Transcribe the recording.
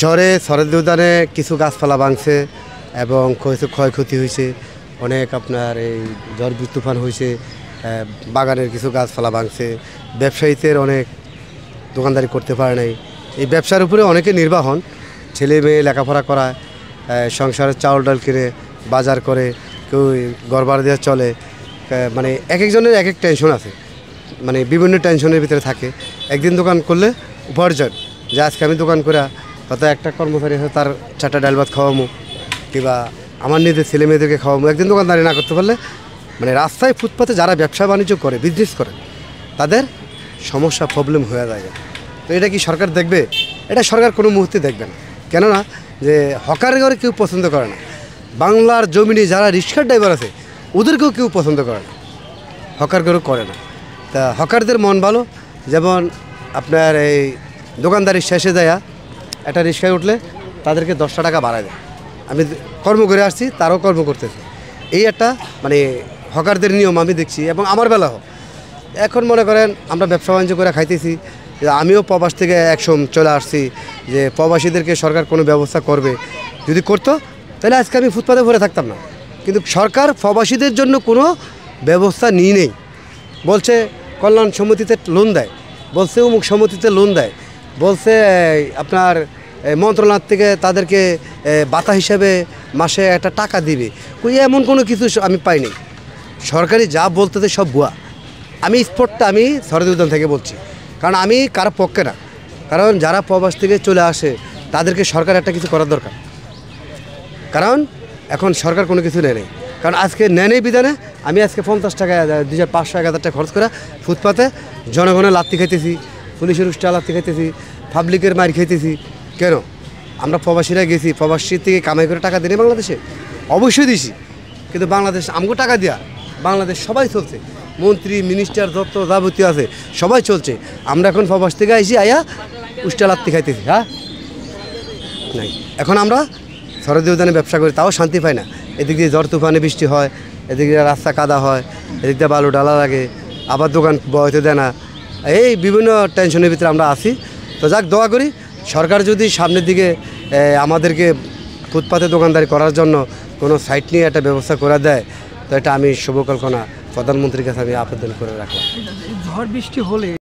ঝড়ে শরৎ উদ্যানে কিছু গাছপালা ভাঙছে এবং কিছু ক্ষয়ক্ষতি হয়েছে। অনেক আপনার এই ঝড় তুফান হয়েছে, বাগানের কিছু গাছপালা ভাঙছে। ব্যবসায়ীদের অনেক দোকানদারি করতে পারে নাই। এই ব্যবসার উপরে অনেকে নির্ভর হন, ছেলে মেয়ে লেখাপড়া করায়, সংসারের চাউল ডাল কিনে বাজার করে, কেউ ঘর ভাড়া দিয়ে চলে। মানে এক একজনের এক এক টেনশন আছে, মানে বিভিন্ন টেনশনের ভিতরে থাকে। একদিন দোকান করলে উপার্জন, যে আজকে আমি দোকান করে হয়তো একটা কর্মচারী হয়তো তার 4টা ডাল ভাত খাওয়ামো, কিংবা আমার নিজের ছেলে মেয়েদেরকে খাওয়ামো। একদিন দোকানদারি না করতে পারলে মানে রাস্তায় ফুটপাতে যারা ব্যবসা বাণিজ্য করে, বিজনেস করে, তাদের সমস্যা প্রবলেম হয়ে যায়। তো এটা কি সরকার দেখবে? এটা সরকার কোনো মুহূর্তে দেখবে না। কেননা যে হকার ঘরে কেউ পছন্দ করে না। বাংলার জমিনে যারা রিক্সার ড্রাইভার আছে ওদেরকেও কেউ পছন্দ করে না, হকার ঘরেও করে না। তা হকারদের মন ভালো, যেমন আপনার এই দোকানদারি শেষে যায় একটা রিক্সায় উঠলে তাদেরকে 10টা টাকা বাড়ায় দেয়। আমি কর্ম করে আসছি, তারাও কর্ম করতেছে। এই একটা মানে হকারদের নিয়ম আমি দেখছি, এবং আমার বেলা হোক। এখন মনে করেন আমরা ব্যবসা বাণিজ্য করে খাইতেছি, আমিও প্রবাস থেকে একসময় চলে আসছি, যে প্রবাসীদেরকে সরকার কোনো ব্যবস্থা করবে। যদি করতো তাহলে আজকে আমি ফুটপাতে ভরে থাকতাম না। কিন্তু সরকার প্রবাসীদের জন্য কোনো ব্যবস্থা নিয়ে নেই। বলছে কল্যাণ সমিতিতে লোন দেয়, বলছে অমুক সমিতিতে লোন দেয়, বলছে আপনার মন্ত্রণালয় থেকে তাদেরকে ভাতা হিসেবে মাসে একটা টাকা দিবে। এমন কোনো কিছু আমি পাইনি। সরকারি যা বলতেছে সব ভুয়া। আমি স্পটটা আমি শরৎ উদ্যান থেকে বলছি, কারণ আমি কারো পক্ষে না। কারণ যারা প্রবাস থেকে চলে আসে তাদেরকে সরকার একটা কিছু করার দরকার। কারণ এখন সরকার কোনো কিছু নেয় নেই। কারণ আজকে নেই বিধানে আমি আজকে 50 টাকা 2500 1000 টাকা খরচ করে ফুটপাতে জনগণের লাত্তি খাইতেছি, পুলিশের উষ্টা লাত্তি খাইতেছি, পাবলিকের মার খাইতেছি। কেন? আমরা প্রবাসীরা গেছি, প্রবাসী থেকে কামাই করে টাকা দিই বাংলাদেশে, অবশ্যই দিছি। কিন্তু বাংলাদেশ আমাকে টাকা দেওয়া, বাংলাদেশ সবাই চলছে, মন্ত্রী মিনিস্টার যত যাবতীয় আছে সবাই চলছে। আমরা এখন প্রবাস থেকে আইসি, আয়া উষ্টা লাত্তি খাইতেছি। হ্যাঁ নাই, এখন আমরা শরৎ উদ্যানে ব্যবসা করি, তাও শান্তি পাই না। এদিক দিয়ে ঝড় তুফানে বৃষ্টি হয়, এদিক দিয়ে রাস্তা কাদা হয়, এদিক দিয়ে বালু ডালা লাগে, আবার দোকান বইতে দেয় না। এই বিভিন্ন টেনশনের ভিতরে আমরা আসি। তো যাক, দোয়া করি সরকার যদি সামনের দিকে আমাদেরকে ফুটপাতে দোকানদারি করার জন্য কোনো সাইট নিয়ে একটা ব্যবস্থা করে দেয়, তো এটা আমি শুভকল্পনা প্রধানমন্ত্রীর কাছে আমি আবেদন করে রাখলাম। ঝড় বৃষ্টি হলে